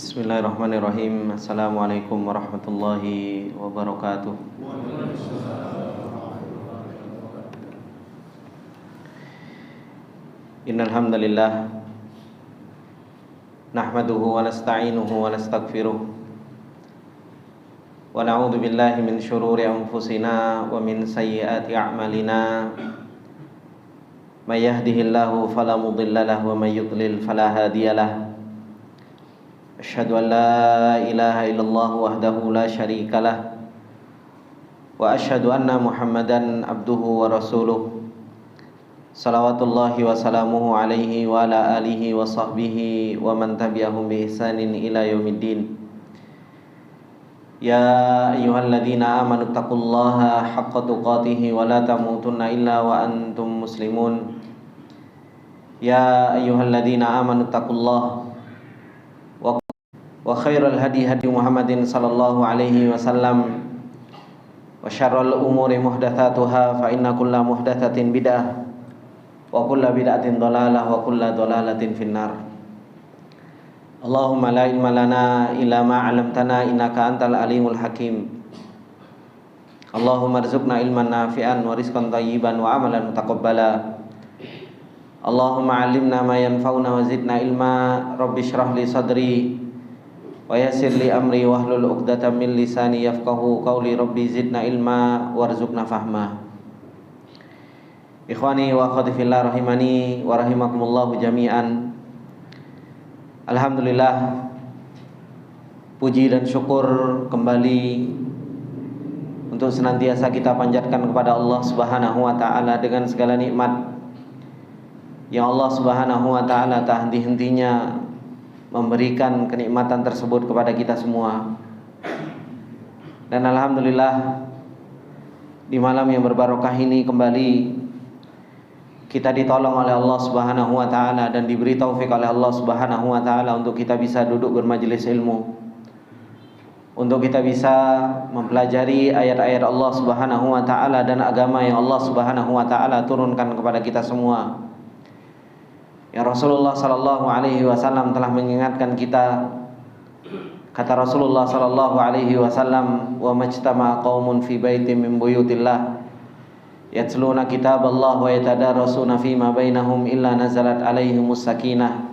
Bismillahirrahmanirrahim. Assalamualaikum warahmatullahi wabarakatuh. Innal hamdalillah nahmaduhu wa nasta'inuhu wa nastaghfiruh wa na'udzu billahi min syururi anfusina wa min sayyiati a'malina. May yahdihillahu fala mudilla lahu wa may yudlil fala hadiyalah. Asyhadu an la ilaha illallah wahdahu la syarika lah wa asyhadu anna Muhammadan abduhu wa rasuluh. Salawatullahi wa salamuhu alaihi wa ala alihi wa sahbihi wa man tabi'ahum bi ihsanin ila yaumiddin. Ya ayyuhalladzina amanu taqullaha haqqa tuqatih wa la tamutunna illa wa antum muslimun. Ya ayyuhalladzina amanu taqullaha wa khairal hadi hadi Muhammadin sallallahu alaihi wasallam wa syarrul umuri muhdatsatuha fa inna kulla muhdatsatin bid'ah wa kulla bid'atin dhalalah wa kulla dhalalatin finnar. Allahumma la ilma lana illa ma 'allamtana innaka antal alimul hakim. Allahumma rzuqna ilman nafi'an wa rizqan thayyiban wa amalan mutaqabbala. Allahumma 'allimna ma yanfa'una wa zidna ilma. Rabbi shrah li sadri wa yassir li amri wahlul 'uqdatam min lisani yafqahu qawli. Rabbi zidna ilma warzuqna fahma. Ikhwani wa akhwati fillah rahimani wa rahimakumullah jami'an. Alhamdulillah, puji dan syukur kembali untuk senantiasa kita panjatkan kepada Allah Subhanahu wa taala dengan segala nikmat yang Allah Subhanahu wa taala tak henti-hentinya memberikan kenikmatan tersebut kepada kita semua. Dan alhamdulillah, di malam yang berbarokah ini kembali kita ditolong oleh Allah Subhanahu wa taala dan diberi taufik oleh Allah Subhanahu wa taala untuk kita bisa duduk bermajelis ilmu, untuk kita bisa mempelajari ayat-ayat Allah Subhanahu wa taala dan agama yang Allah Subhanahu wa taala turunkan kepada kita semua. Yang Rasulullah sallallahu alaihi wasallam telah mengingatkan kita. Kata Rasulullah sallallahu alaihi wasallam, "Wa majtama qaumun fi baitin min buyutillah yatluna kitaballah wa yatadarasuna fima bainahum illa nazalat alaihimus sakinah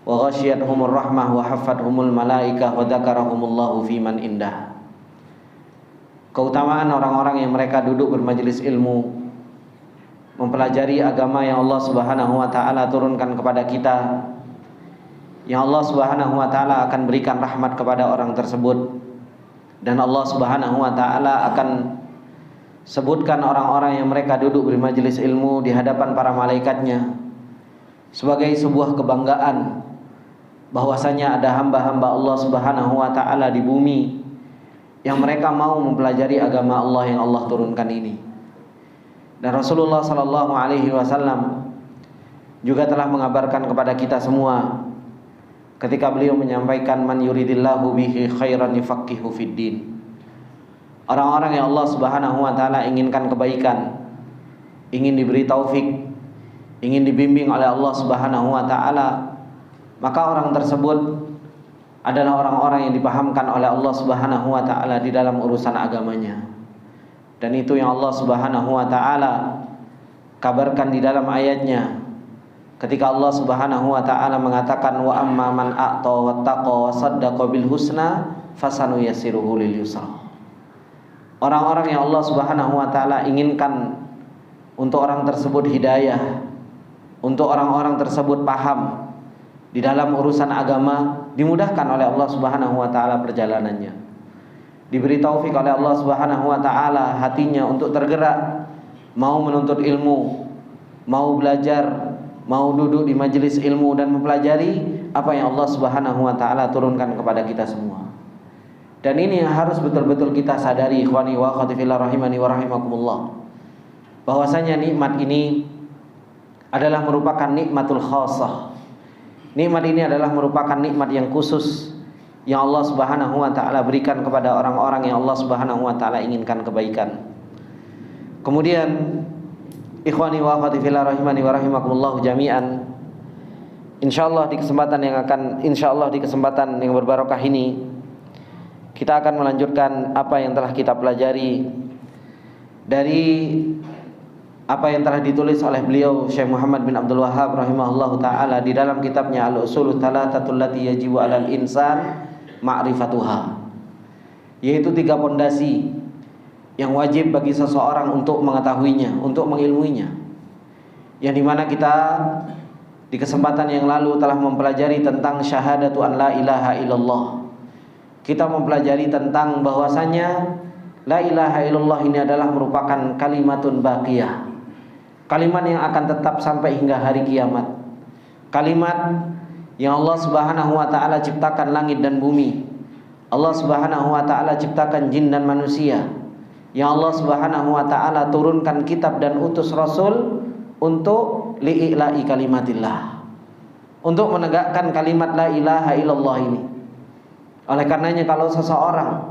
wa ghasyiyatuhumur rahmah wa haffathumul malaikah wa dzakarahumullahu fiman indah." Keutamaan orang-orang yang mereka duduk bermajelis ilmu, mempelajari agama yang Allah Subhanahu wa taala turunkan kepada kita, yang Allah Subhanahu wa taala akan berikan rahmat kepada orang tersebut, dan Allah Subhanahu wa taala akan sebutkan orang-orang yang mereka duduk bermajelis ilmu di hadapan para malaikatnya sebagai sebuah kebanggaan bahwasanya ada hamba-hamba Allah Subhanahu wa taala di bumi yang mereka mau mempelajari agama Allah yang Allah turunkan ini. Dan Rasulullah sallallahu alaihi wasallam juga telah mengabarkan kepada kita semua ketika beliau menyampaikan, "Man yuridillahu bihi khairan yufaqihu fiddin." Orang-orang yang Allah Subhanahu wa taala inginkan kebaikan, ingin diberi taufik, ingin dibimbing oleh Allah Subhanahu wa taala, maka orang tersebut adalah orang-orang yang dipahamkan oleh Allah Subhanahu wa taala di dalam urusan agamanya. Dan itu yang Allah Subhanahu wa taala kabarkan di dalam ayatnya ketika Allah Subhanahu wa taala mengatakan, "Wa amma man a'ta wattaqa wa saddaqa bil husna fasanuyassiruhu lil yusra." Orang-orang yang Allah Subhanahu wa taala inginkan untuk orang tersebut hidayah, untuk orang-orang tersebut paham di dalam urusan agama, dimudahkan oleh Allah Subhanahu wa taala perjalanannya. Diberi taufik oleh Allah Subhanahu wa taala hatinya untuk tergerak, mau menuntut ilmu, mau belajar, mau duduk di majelis ilmu dan mempelajari apa yang Allah Subhanahu wa taala turunkan kepada kita semua. Dan ini yang harus betul-betul kita sadari, ikhwani wa akhwati fillah rahimani wa rahimakumullah, bahwasanya nikmat ini adalah merupakan nikmatul khassah. Nikmat ini adalah merupakan nikmat yang khusus yang Allah Subhanahu wa taala berikan kepada orang-orang yang Allah Subhanahu wa taala inginkan kebaikan. Kemudian ikhwani wa akhwati fillah rahimani wa rahimakumullah jami'an, Insyaallah di kesempatan yang berbarokah ini kita akan melanjutkan apa yang telah kita pelajari dari apa yang telah ditulis oleh beliau Syekh Muhammad bin Abdul Wahhab rahimahullahu taala di dalam kitabnya Al-Ushul Thalathatul Lati Yajibu 'alal Insan Ma'rifatuha, yaitu 3 pondasi yang wajib bagi seseorang untuk mengetahuinya, untuk mengilmuinya, yang dimana kita di kesempatan yang lalu telah mempelajari tentang syahadatu an la ilaha illallah. Kita mempelajari tentang bahwasanya la ilaha illallah ini adalah merupakan kalimatun baqiyah, kalimat yang akan tetap sampai hingga hari kiamat. Kalimat yang Allah Subhanahu wa taala ciptakan langit dan bumi. Allah Subhanahu wa taala ciptakan jin dan manusia. Yang Allah Subhanahu wa taala turunkan kitab dan utus rasul untuk li'ila'i kalimatillah, untuk menegakkan kalimat la ilaha illallah ini. Oleh karenanya kalau seseorang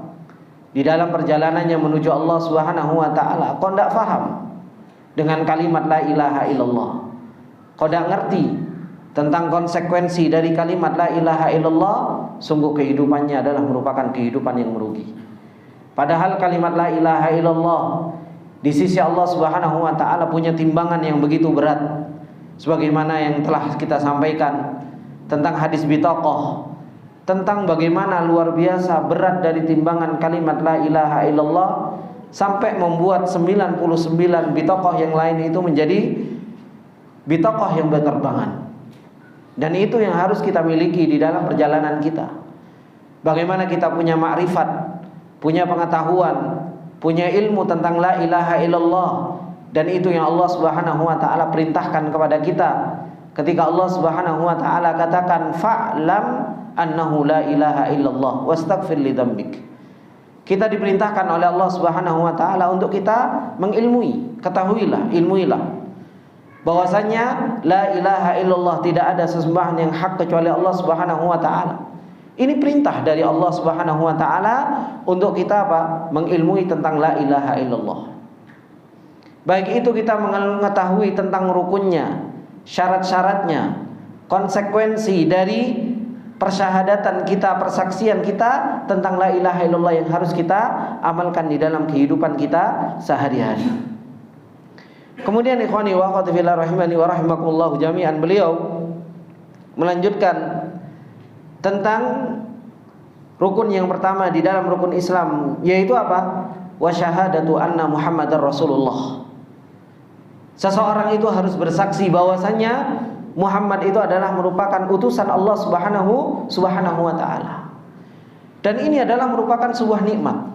di dalam perjalanannya menuju Allah Subhanahu wa taala kok tidak faham dengan kalimat la ilaha illallah, kok tidak ngerti tentang konsekuensi dari kalimat la ilaha illallah, sungguh kehidupannya adalah merupakan kehidupan yang merugi. Padahal kalimat la ilaha illallah di sisi Allah Subhanahu wa taala punya timbangan yang begitu berat, sebagaimana yang telah kita sampaikan tentang hadis bitaqah, tentang bagaimana luar biasa berat dari timbangan kalimat la ilaha illallah, sampai membuat 99 bitaqah yang lain itu menjadi bitaqah yang berterbangan. Dan itu yang harus kita miliki di dalam perjalanan kita. Bagaimana kita punya makrifat, punya pengetahuan, punya ilmu tentang la ilaha illallah. Dan itu yang Allah Subhanahu wa taala perintahkan kepada kita ketika Allah Subhanahu wa taala katakan fa'lam annahu la ilaha illallah wastaghfir li dzambik. Kita diperintahkan oleh Allah Subhanahu wa taala untuk kita mengilmui, ketahuilah, ilmuilah bahwasanya la ilaha illallah, tidak ada sesembahan yang hak kecuali Allah Subhanahu wa taala. Ini perintah dari Allah Subhanahu wa taala untuk kita mengilmui tentang la ilaha illallah. Baik itu kita mengetahui tentang rukunnya, syarat-syaratnya, konsekuensi dari persyahadatan kita, persaksian kita tentang la ilaha illallah yang harus kita amalkan di dalam kehidupan kita sehari-hari. Kemudian ikhwani wa akhwati fillah rahimani wa rahimakumullah jami'an, beliau melanjutkan tentang rukun yang pertama di dalam rukun Islam, yaitu apa? Wa syahadatu anna Muhammadar Rasulullah. Seseorang itu harus bersaksi bahwasanya Muhammad itu adalah merupakan utusan Allah Subhanahu wa taala. Dan ini adalah merupakan sebuah nikmat.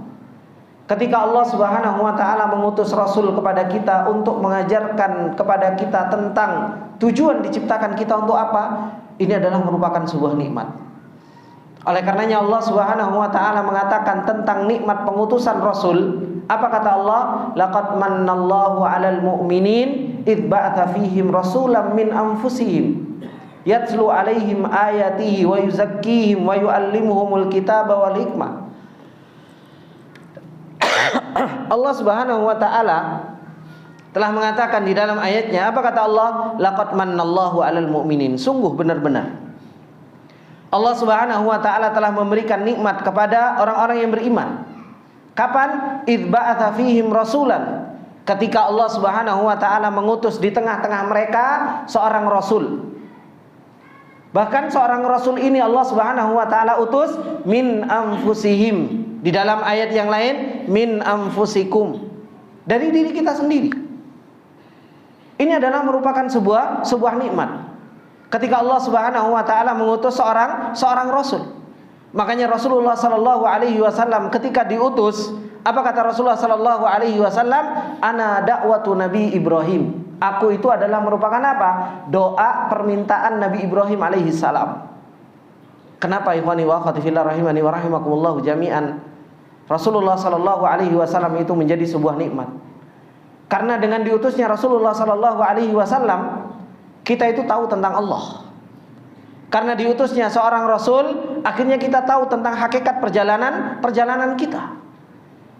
Ketika Allah Subhanahu wa taala mengutus rasul kepada kita untuk mengajarkan kepada kita tentang tujuan diciptakan kita untuk apa, ini adalah merupakan sebuah nikmat. Oleh karenanya Allah Subhanahu wa taala mengatakan tentang nikmat pengutusan rasul. Apa kata Allah? Laqad mannallahu 'alal mu'minin id ba'atha fihim rasulan min anfusihim yatlu 'alaihim ayatihi wa yuzakkihim wa yu'allimuhumul kitaba wal hikmah. Allah Subhanahu wa taala telah mengatakan di dalam ayatnya, apa kata Allah? Laqad mannallahu 'alal mu'minin. Sungguh benar-benar Allah Subhanahu wa taala telah memberikan nikmat kepada orang-orang yang beriman. Kapan? Idz ba'atsa fihim rasulan. Ketika Allah Subhanahu wa taala mengutus di tengah-tengah mereka seorang rasul. Bahkan seorang rasul ini Allah Subhanahu wa taala utus min anfusihim. Di dalam ayat yang lain min anfusikum. Dari diri kita sendiri. Ini adalah merupakan sebuah nikmat. Ketika Allah Subhanahu wa taala mengutus seorang rasul. Makanya Rasulullah sallallahu alaihi wasallam ketika diutus, apa kata Rasulullah sallallahu alaihi wasallam? Ana da'watu Nabi Ibrahim. Aku itu adalah merupakan apa? Doa permintaan Nabi Ibrahim alaihi salam. Kenapa ikhwani wa akhwati fillah rahimani wa rahimakumullah jami'an? Rasulullah sallallahu alaihi wasallam itu menjadi sebuah nikmat. Karena dengan diutusnya Rasulullah sallallahu alaihi wasallam, kita itu tahu tentang Allah. Karena diutusnya seorang rasul, akhirnya kita tahu tentang hakikat perjalanan kita.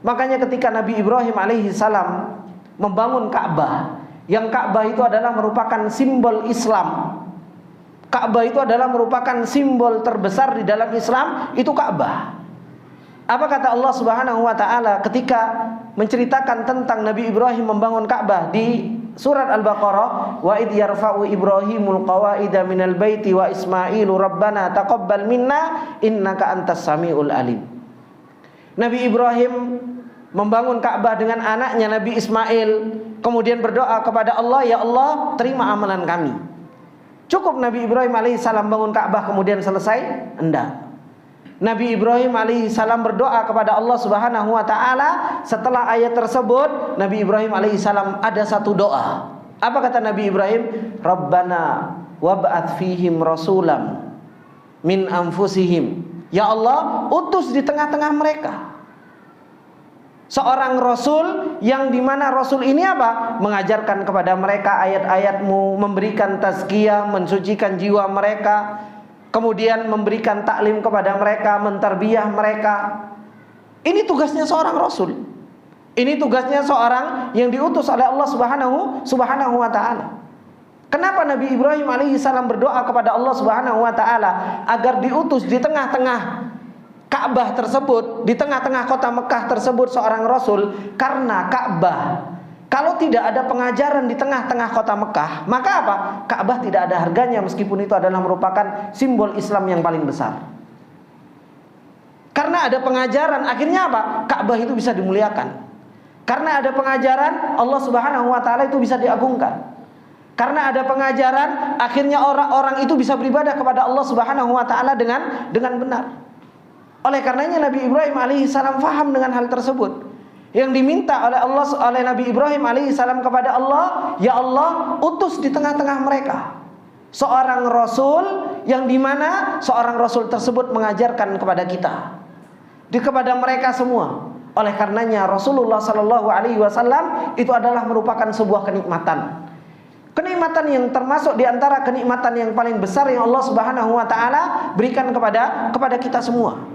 Makanya ketika Nabi Ibrahim alaihi salam membangun Ka'bah, yang Ka'bah itu adalah merupakan simbol Islam. Ka'bah itu adalah merupakan simbol terbesar di dalam Islam, itu Ka'bah. Apa kata Allah Subhanahu wa taala ketika menceritakan tentang Nabi Ibrahim membangun Ka'bah di surat Al-Baqarah, wa id yarfa'u Ibrahimul qawaida minal baiti wa Ismailu rabbana taqabbal minna innaka antas samiul alim. Nabi Ibrahim membangun Ka'bah dengan anaknya Nabi Ismail, kemudian berdoa kepada Allah, ya Allah, terima amalan kami. Cukup Nabi Ibrahim alaihissalam bangun Ka'bah kemudian selesai? Enggak. Nabi Ibrahim alaihissalam berdoa kepada Allah Subhanahu wa taala. Setelah ayat tersebut, Nabi Ibrahim alaihissalam ada satu doa. Apa kata Nabi Ibrahim? Rabbana wab'ats fihim rasulam min anfusihim. Ya Allah, utus di tengah-tengah mereka seorang rasul yang dimana rasul ini apa? Mengajarkan kepada mereka ayat-ayatmu, memberikan tazkiyah, mensucikan jiwa mereka, kemudian memberikan taklim kepada mereka, mentarbiyah mereka. Ini tugasnya seorang rasul. Ini tugasnya seorang yang diutus oleh Allah Subhanahu wa taala. Kenapa Nabi Ibrahim alaihissalam berdoa kepada Allah Subhanahu wa taala agar diutus di tengah-tengah Ka'bah tersebut, di tengah-tengah kota Mekah tersebut seorang rasul? Karena Ka'bah, kalau tidak ada pengajaran di tengah-tengah kota Mekah, maka apa? Ka'bah tidak ada harganya, meskipun itu adalah merupakan simbol Islam yang paling besar. Karena ada pengajaran, akhirnya apa? Ka'bah itu bisa dimuliakan. Karena ada pengajaran, Allah Subhanahu wa taala itu bisa diagungkan. Karena ada pengajaran, akhirnya orang-orang itu bisa beribadah kepada Allah Subhanahu wa taala dengan benar. Oleh karenanya Nabi Ibrahim alaihissalam faham dengan hal tersebut. Yang diminta oleh Nabi Ibrahim alaihissalam kepada Allah, ya Allah, utus di tengah-tengah mereka seorang rasul yang dimana seorang rasul tersebut mengajarkan kepada kita, kepada mereka semua. Oleh karenanya Rasulullah Sallallahu Alaihi Wasallam itu adalah merupakan sebuah kenikmatan. Kenikmatan yang termasuk di antara kenikmatan yang paling besar yang Allah Subhanahu wa taala berikan kepada kita semua.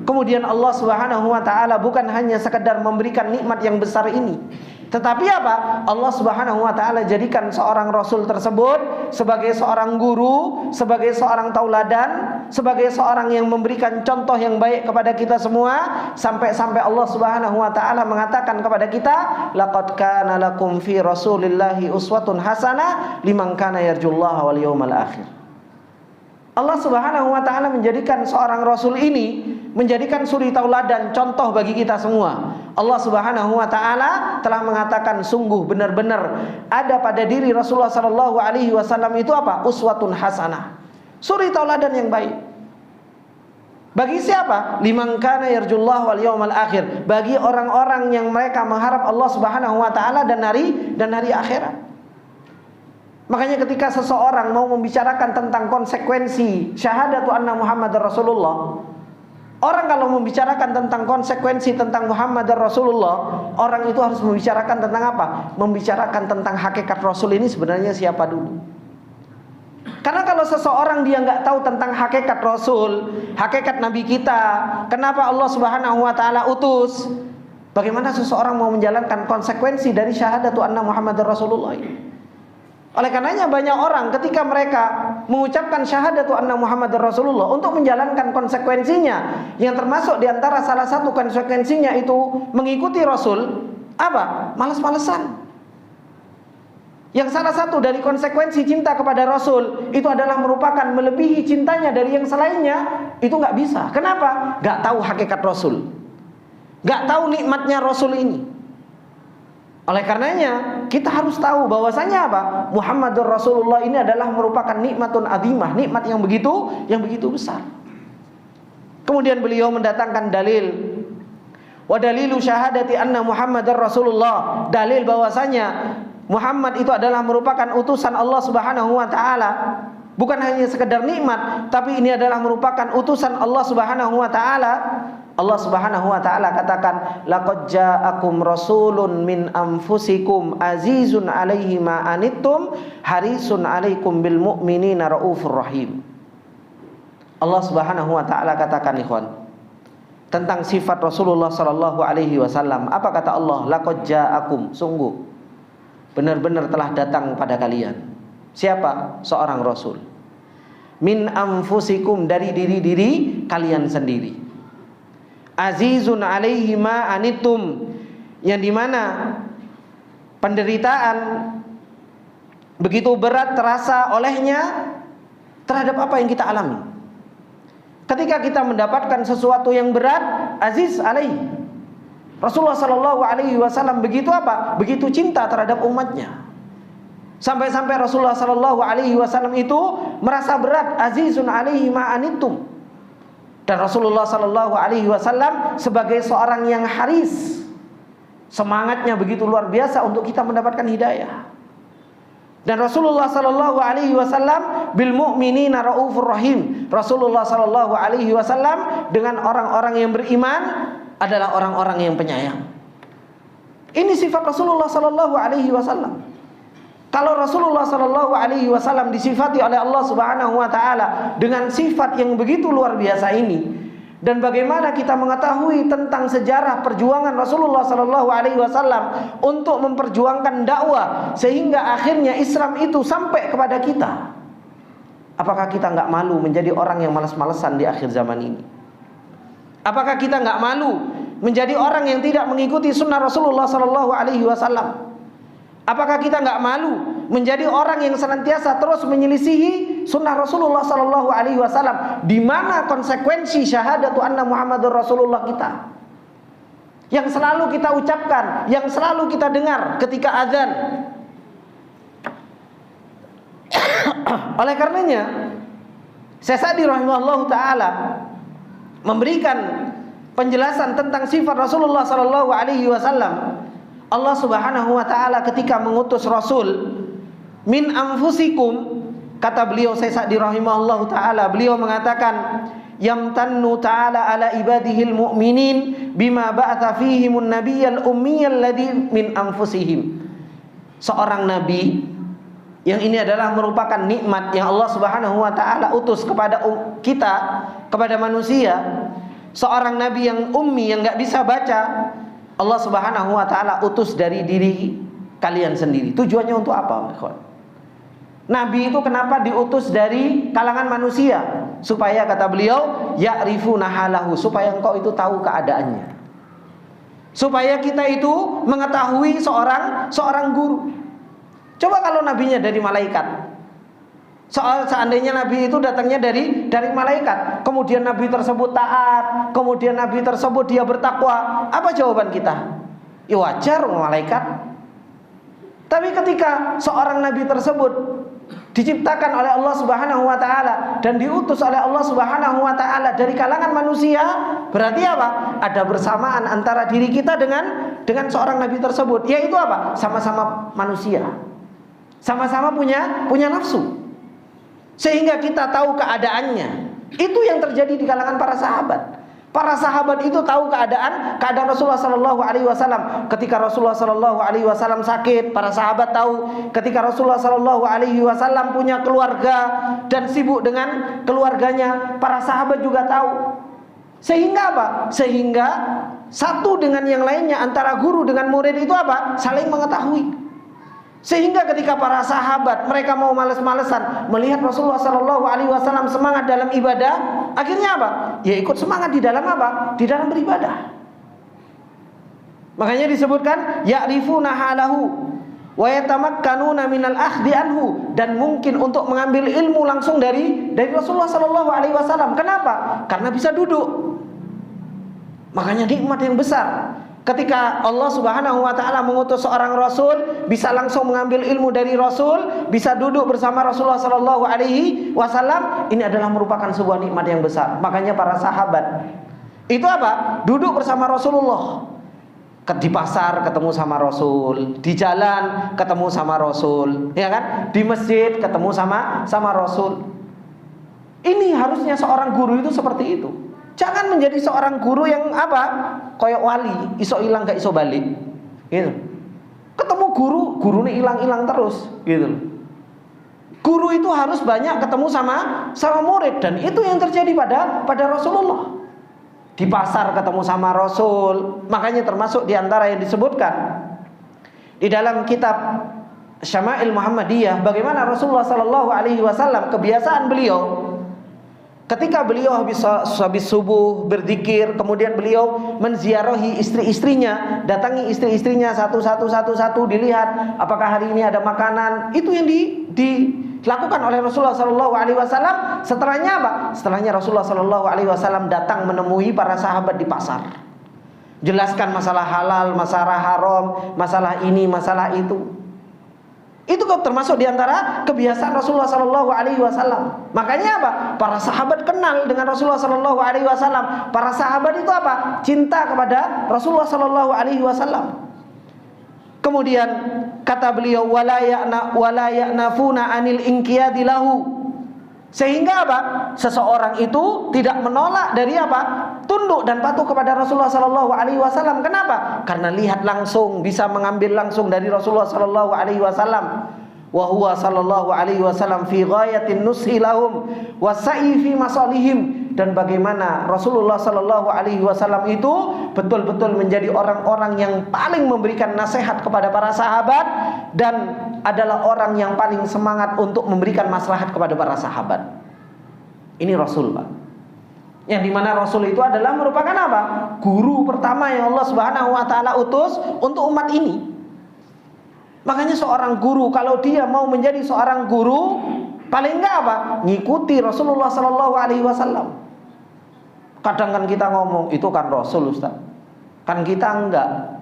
Kemudian Allah Subhanahu wa taala bukan hanya sekedar memberikan nikmat yang besar ini, tetapi apa? Allah Subhanahu wa taala jadikan seorang rasul tersebut sebagai seorang guru, sebagai seorang tauladan, sebagai seorang yang memberikan contoh yang baik kepada kita semua, sampai Allah Subhanahu wa taala mengatakan kepada kita, laqad kana lakum fi rasulillahi uswatun hasanah liman kana yarjullaha wal yawmal akhir. Allah Subhanahu wa taala menjadikan seorang rasul ini menjadikan suri tauladan, contoh bagi kita semua. Allah Subhanahu wa taala telah mengatakan sungguh benar-benar ada pada diri Rasulullah sallallahu alaihi wasallam itu apa? Uswatun hasanah. Suri tauladan yang baik. Bagi siapa? Liman kana yarjullah wal yawmal akhir. Bagi orang-orang yang mereka mengharap Allah Subhanahu wa taala dan hari akhirat. Makanya ketika seseorang mau membicarakan tentang konsekuensi syahadatu anna Muhammadar Rasulullah, orang kalau membicarakan tentang konsekuensi tentang Muhammadar Rasulullah, orang itu harus membicarakan tentang apa? Membicarakan tentang hakikat Rasul ini sebenarnya siapa dulu. Karena kalau seseorang dia nggak tahu tentang hakikat Rasul, hakikat Nabi kita, kenapa Allah Subhanahu wa taala utus, bagaimana seseorang mau menjalankan konsekuensi dari syahadatu anna Muhammadar Rasulullah ini? Oleh karenanya banyak orang ketika mereka mengucapkan syahadatu anna Muhammadar Rasulullah untuk menjalankan konsekuensinya, yang termasuk diantara salah satu konsekuensinya itu mengikuti Rasul, apa? Malas-malesan. Yang salah satu dari konsekuensi cinta kepada Rasul itu adalah merupakan melebihi cintanya dari yang selainnya, itu nggak bisa. Kenapa? Nggak tahu hakikat Rasul, nggak tahu nikmatnya Rasul ini. Oleh karenanya kita harus tahu bahwasanya apa? Muhammadur Rasulullah ini adalah merupakan nikmatun azimah, nikmat yang begitu besar. Kemudian beliau mendatangkan dalil, wa dalilu syahadati anna Muhammadar Rasulullah, dalil bahwasanya Muhammad itu adalah merupakan utusan Allah Subhanahu wa taala. Bukan hanya sekedar nikmat, tapi ini adalah merupakan utusan Allah Subhanahu wa taala. Allah Subhanahu wa taala katakan, laqad ja'akum rasulun min anfusikum azizun 'alaihi ma anittum harisun 'alaikum bil mu'minina raufur rahim. Allah Subhanahu wa taala katakan ikhwan tentang sifat Rasulullah sallallahu alaihi wasallam. Apa kata Allah? Laqad ja'akum, sungguh benar-benar telah datang pada kalian. Siapa? Seorang rasul. min anfusikum, dari diri-diri kalian sendiri. Azizun alaihi ma anittum, yang dimana penderitaan begitu berat terasa olehnya terhadap apa yang kita alami. Ketika kita mendapatkan sesuatu yang berat, aziz alaihi. Rasulullah sallallahu alaihi wasallam begitu apa? Begitu cinta terhadap umatnya. Sampai-sampai Rasulullah sallallahu alaihi wasallam itu merasa berat, azizun alaihi ma anittum. Dan Rasulullah sallallahu alaihi wasallam sebagai seorang yang haris, semangatnya begitu luar biasa untuk kita mendapatkan hidayah. Dan Rasulullah sallallahu alaihi wasallam bil mu'minina raufur rahim. Rasulullah sallallahu alaihi wasallam dengan orang-orang yang beriman adalah orang-orang yang penyayang. Ini sifat Rasulullah sallallahu alaihi wasallam. Kalau Rasulullah sallallahu alaihi wasallam disifati oleh Allah Subhanahu wa taala dengan sifat yang begitu luar biasa ini, dan bagaimana kita mengetahui tentang sejarah perjuangan Rasulullah sallallahu alaihi wasallam untuk memperjuangkan dakwah sehingga akhirnya Islam itu sampai kepada kita. Apakah kita enggak malu menjadi orang yang malas-malesan di akhir zaman ini? Apakah kita enggak malu menjadi orang yang tidak mengikuti sunnah Rasulullah sallallahu alaihi wasallam? Apakah kita enggak malu menjadi orang yang senantiasa terus menyelisihi sunnah Rasulullah sallallahu alaihi wasallam, di mana konsekuensi syahadatu anna Muhammadur Rasulullah kita yang selalu kita ucapkan, yang selalu kita dengar ketika azan. Oleh karenanya, Syekh Sa'di rahimahullahu taala memberikan penjelasan tentang sifat Rasulullah sallallahu alaihi wasallam. Allah Subhanahu wa taala ketika mengutus Rasul, min anfusikum, kata beliau Syekh Sa'di rahimahullahu taala, beliau mengatakan yamtannu ta'ala ala ibadihil mu'minin bima ba'atha fihimun nabiyyal ummiyal ladzi min anfusihim. Seorang nabi, yang ini adalah merupakan nikmat yang Allah Subhanahu wa taala utus kepada kita, kepada manusia. Seorang nabi yang ummi, yang enggak bisa baca, Allah Subhanahu wa taala utus dari diri kalian sendiri. Tujuannya untuk apa, ikhwan? Nabi itu kenapa diutus dari kalangan manusia? Supaya kata beliau, ya'rifuna halahu, supaya engkau itu tahu keadaannya. Supaya kita itu mengetahui seorang guru. Coba kalau nabinya dari malaikat. Seandainya nabi itu datangnya dari malaikat, kemudian nabi tersebut taat, kemudian nabi tersebut dia bertakwa, apa jawaban kita? Ya wajar, malaikat. Tapi ketika seorang nabi tersebut diciptakan oleh Allah Subhanahu wa taala dan diutus oleh Allah Subhanahu wa taala dari kalangan manusia, berarti apa? Ada bersamaan antara diri kita dengan seorang nabi tersebut, yaitu apa? Sama-sama manusia. Sama-sama punya nafsu. Sehingga kita tahu keadaannya. Itu yang terjadi di kalangan para sahabat. Para sahabat itu tahu keadaan Rasulullah sallallahu alaihi wasallam. Ketika Rasulullah sallallahu alaihi wasallam sakit, para sahabat tahu. Ketika Rasulullah sallallahu alaihi wasallam punya keluarga dan sibuk dengan keluarganya, para sahabat juga tahu. Sehingga apa? Sehingga satu dengan yang lainnya, antara guru dengan murid itu apa? Saling mengetahui. Sehingga ketika para sahabat mereka mau malas-malesan melihat Rasulullah sallallahu alaihi wasallam semangat dalam ibadah, akhirnya apa? Ya ikut semangat di dalam apa? Di dalam beribadah. Makanya disebutkan ya'rifuna halahu wa yatamakkanuna minal akhdhi anhu, dan mungkin untuk mengambil ilmu langsung dari Rasulullah sallallahu alaihi wasallam. Kenapa? Karena bisa duduk. Makanya nikmat yang besar. Ketika Allah Subhanahu wa taala mengutus seorang rasul, bisa langsung mengambil ilmu dari rasul, bisa duduk bersama Rasulullah sallallahu alaihi wasallam, ini adalah merupakan sebuah nikmat yang besar. Makanya para sahabat itu apa? Duduk bersama Rasulullah. Di pasar ketemu sama Rasul, di jalan ketemu sama Rasul, ya kan? Di masjid ketemu sama Rasul. Ini harusnya seorang guru itu seperti itu. Jangan menjadi seorang guru yang apa? Kayak wali, iso hilang gak iso balik. Gitu. Ketemu guru ini hilang-hilang terus, gitu. Guru itu harus banyak ketemu sama murid, dan itu yang terjadi pada Rasulullah. Di pasar ketemu sama Rasul. Makanya termasuk di antara yang disebutkan di dalam kitab Syama'il Muhammadiyah, bagaimana Rasulullah sallallahu alaihi wasallam kebiasaan beliau Ketika beliau habis subuh berzikir, kemudian beliau menziarahi istri-istrinya, datangi istri-istrinya satu, dilihat apakah hari ini ada makanan. Itu yang dilakukan oleh Rasulullah sallallahu alaihi wasallam. Setelahnya apa? Setelahnya Rasulullah sallallahu alaihi wasallam datang menemui para sahabat di pasar. Jelaskan masalah halal, masalah haram, masalah ini, masalah itu. Itu termasuk diantara kebiasaan Rasulullah sallallahu alaihi wasallam. Makanya apa? Para sahabat kenal dengan Rasulullah sallallahu alaihi wasallam. Para sahabat itu apa? Cinta kepada Rasulullah sallallahu alaihi wasallam. Kemudian kata beliau, wala ya'nafuna anil inqiyadi lahu. Sehingga apa? Seseorang itu tidak menolak dari apa? Tunduk dan patuh kepada Rasulullah sallallahu alaihi wasallam. Kenapa? Karena lihat langsung, bisa mengambil langsung dari Rasulullah sallallahu alaihi wasallam. Wa huwa sallallahu alaihi wasallam fi ghayatin nushi lahum wa sa'i fi masalihim. Dan bagaimana Rasulullah sallallahu alaihi wasallam itu betul-betul menjadi orang-orang yang paling memberikan nasihat kepada para sahabat dan adalah orang yang paling semangat untuk memberikan maslahat kepada para sahabat. Ini Rasul, Pak. Yang dimana Rasul itu adalah merupakan apa? Guru pertama yang Allah Subhanahu wa taala utus untuk umat ini. Makanya seorang guru kalau dia mau menjadi seorang guru, paling enggak apa? Ngikuti Rasulullah sallallahu alaihi wasallam. Kadang kan kita ngomong, itu kan Rasul, Ustaz. Kan kita enggak.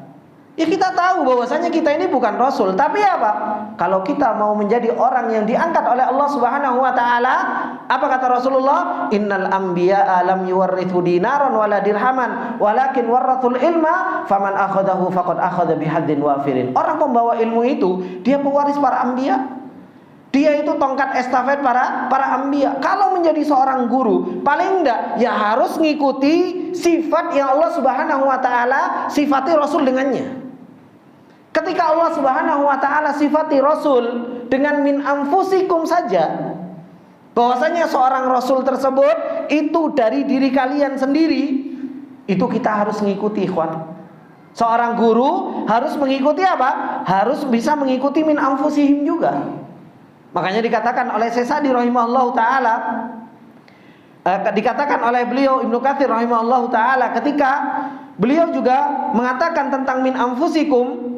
Ya kita tahu bahwasanya kita ini bukan Rasul, tapi apa? Kalau kita mau menjadi orang yang diangkat oleh Allah Subhanahu wa taala, apa kata Rasulullah? Innal anbiya'a lam yuwarrithu dinaran wala dirhaman, walakin warrathul ilma, faman akhadahu faqad akhadha bihaddin wafirin. Orang pembawa ilmu itu, dia pewaris para anbiya. Dia itu tongkat estafet para anbiya. Kalau menjadi seorang guru, paling enggak ya harus ngikuti sifat yang Allah Subhanahu wa taala sifati Rasul dengannya. Ketika Allah Subhanahu wa taala sifati Rasul dengan min anfusikum saja, bahwasanya seorang Rasul tersebut itu dari diri kalian sendiri, itu kita harus mengikuti, ikhwan. Seorang guru harus mengikuti apa? Harus bisa mengikuti min anfusihim juga. Makanya dikatakan oleh Syekh Sa'di rahimahullahu taala, dikatakan oleh beliau Ibnu Katsir rahimahullahu taala ketika beliau juga mengatakan tentang min anfusikum,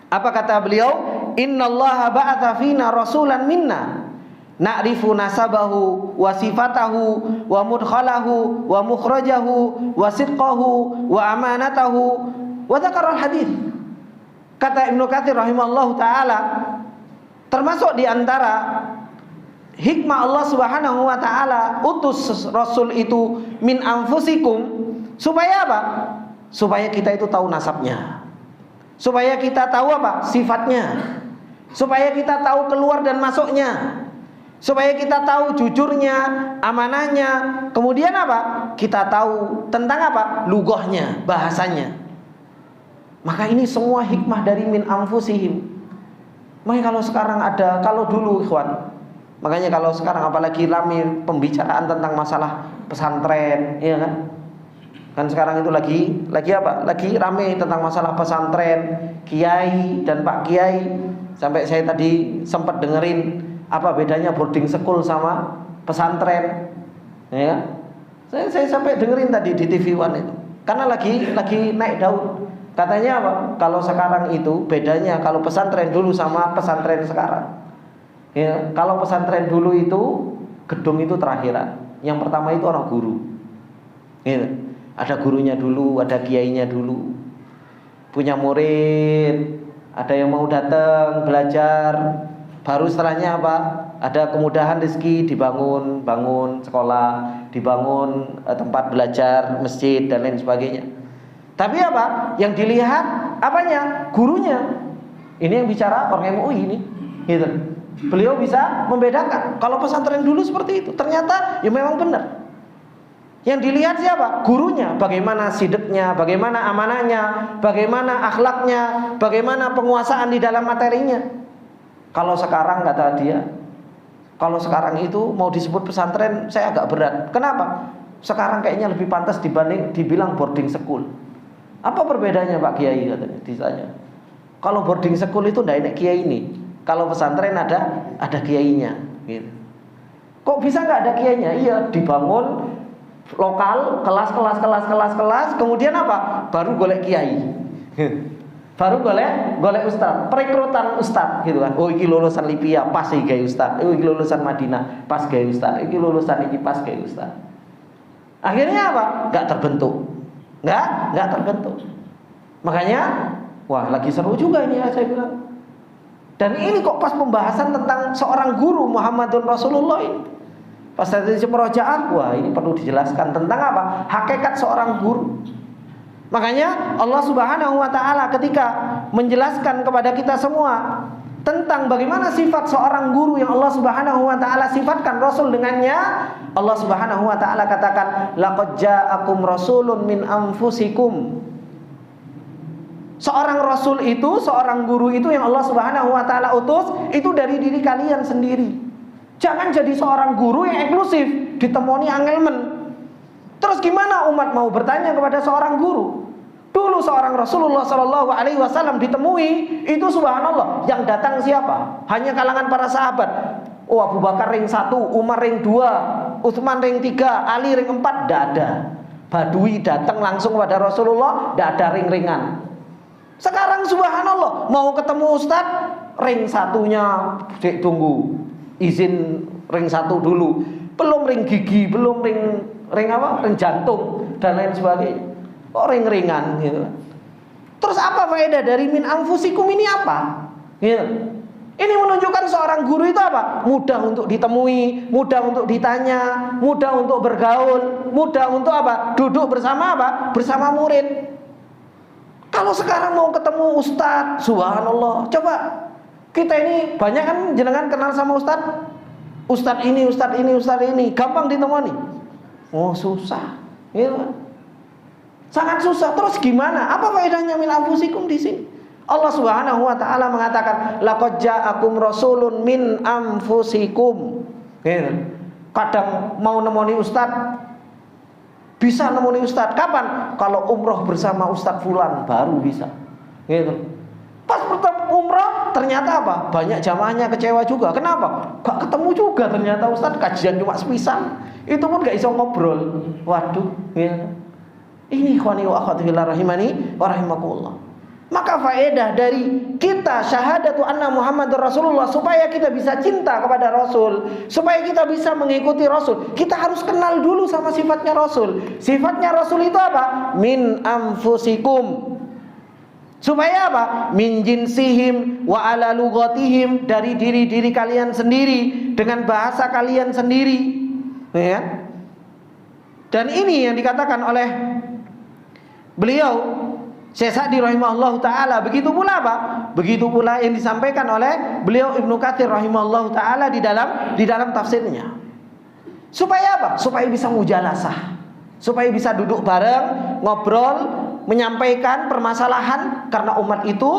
apa kata beliau? Innallaha ba'atha fina rasulan minna na'rifu nasabahu wa sifatahu wa mudkhalahu wa mukhrajahu wa sidqahu wa amanatahu wa dzakara al-hadits. Kata Ibnu Katsir rahimahullahu taala, termasuk di antara hikmah Allah Subhanahu wa taala utus Rasul itu min anfusikum, supaya apa? Supaya kita itu tahu nasabnya. Supaya kita tahu apa? Sifatnya. Supaya kita tahu keluar dan masuknya. Supaya kita tahu jujurnya, amanahnya. Kemudian apa? Kita tahu tentang apa? Lughahnya, bahasanya. Maka ini semua hikmah dari min anfusihim. Makanya kalau sekarang ada, kalau dulu ikhwan, makanya kalau sekarang apalagi ramai pembicaraan tentang masalah pesantren, ya kan? Kan sekarang itu lagi apa? Lagi ramai tentang masalah pesantren, kiai dan Pak Kiai. Sampai saya tadi sempat dengerin apa bedanya boarding school sama pesantren, ya. Saya sampai dengerin tadi di TV One itu. Karena lagi naik daun. Katanya apa? Kalau sekarang itu bedanya kalau pesantren dulu sama pesantren sekarang. Ya, kalau pesantren dulu itu gedung itu terakhiran. Yang pertama itu orang guru. Gitu. Ada gurunya dulu, ada kiainya dulu. Punya murid, ada yang mau datang belajar. Baru setelahnya apa? Ada kemudahan rezeki, bangun sekolah, dibangun tempat belajar, masjid dan lain sebagainya. Tapi apa? Yang dilihat apanya? Gurunya. Ini yang bicara orang MUI ini, gitu. Beliau bisa membedakan. Kalau pesantren dulu seperti itu, ternyata ya memang benar. Yang dilihat siapa? Gurunya. Bagaimana sidiknya, bagaimana amanahnya, bagaimana akhlaknya, bagaimana penguasaan di dalam materinya. Kalau sekarang kata dia, kalau sekarang itu mau disebut pesantren saya agak berat. Kenapa? Sekarang kayaknya lebih pantas dibanding dibilang boarding school. Apa perbedaannya Pak Kiai katanya? Ditanya. Kalau boarding school itu tidak enak kiai ini. Kalau pesantren ada kiainya. Gitu. Kok bisa nggak ada kiainya? Iya, dibangun lokal, kelas, kemudian apa? Baru golek kiai. Baru golek ustaz, perekrutan ustaz gitu kan. Oh, iki lulusan Libya, pas iki gawe ustaz. Oh, iki lulusan Madinah, pas gawe ustaz. Iki lulusan iki pas gawe ustaz. Akhirnya apa? Enggak terbentuk. Enggak terbentuk. Makanya, wah, lagi seru juga ini ya, saya bilang. Dan ini kok pas pembahasan tentang seorang guru Muhammadun Rasulullah ini. Pas tadi murojaah, wah, ini perlu dijelaskan tentang apa? Hakikat seorang guru. Makanya Allah Subhanahu wa taala ketika menjelaskan kepada kita semua tentang bagaimana sifat seorang guru yang Allah Subhanahu wa taala sifatkan Rasul dengannya, Allah Subhanahu wa taala katakan, laqad ja'akum rasulun min anfusikum. Seorang rasul itu, seorang guru itu yang Allah Subhanahu wa taala utus itu dari diri kalian sendiri. Jangan jadi seorang guru yang eksklusif, ditemoni angelmen. Terus gimana umat mau bertanya kepada seorang guru? Dulu seorang Rasulullah Shallallahu Alaihi Wasallam ditemui, itu subhanallah, yang datang siapa? Hanya kalangan para sahabat. Oh, Abu Bakar ring 1, Umar ring 2, Utsman ring 3, Ali ring 4, tidak ada. Badui datang langsung kepada Rasulullah, tidak ada ring-ringan. Sekarang subhanallah, mau ketemu Ustaz, ring 1-nya tunggu izin ring 1 dulu, belum ring gigi, belum ring apa? Ring jantung dan lain sebagainya. Kok ring-ringan gitu. Terus apa faedah dari min anfusikum ini apa? Gitu. Ini menunjukkan seorang guru itu apa? Mudah untuk ditemui, mudah untuk ditanya, mudah untuk bergaul, mudah untuk apa? Duduk bersama apa? Bersama murid. Kalau sekarang mau ketemu ustadz, subhanallah, coba kita ini banyak kan jenengan kenal sama ustadz. Ustadz ini, ustadz ini, ustadz ini, gampang ditemani. Oh, susah. Gitu kan? Sangat susah. Terus gimana? Apa faedahnya min anfusikum di sini? Allah Subhanahu wa taala mengatakan, laqad ja'akum rasulun min anfusikum. Gitu. Kadang mau nemoni ustaz, bisa nemoni ustaz kapan? Kalau umroh bersama ustaz fulan baru bisa. Gitu. Pas pertama umroh ternyata apa? Banyak jamaahnya kecewa juga. Kenapa? Gak ketemu juga ternyata ustaz, kajian cuma sepisan. Itu pun gak iso ngobrol. Waduh, gitu. Ini ikhwani wa akhwati fillah rahimani wa rahimakumullah. Maka faedah dari kita syahadatu anna Muhammadur Rasulullah, supaya kita bisa cinta kepada Rasul, supaya kita bisa mengikuti Rasul, kita harus kenal dulu sama sifatnya Rasul. Sifatnya Rasul itu apa? Min anfusikum. Supaya apa? Min jinsihim wa ala lughatihim, dari diri-diri kalian sendiri, dengan bahasa kalian sendiri. Ya. Dan ini yang dikatakan oleh beliau Syekh Sa'di rahimahullahu taala. Begitu pula apa? Begitu pula yang disampaikan oleh beliau Ibnu Katsir rahimahullahu taala di dalam tafsirnya. Supaya apa? Supaya bisa mujalasah. Supaya bisa duduk bareng, ngobrol, menyampaikan permasalahan, karena umat itu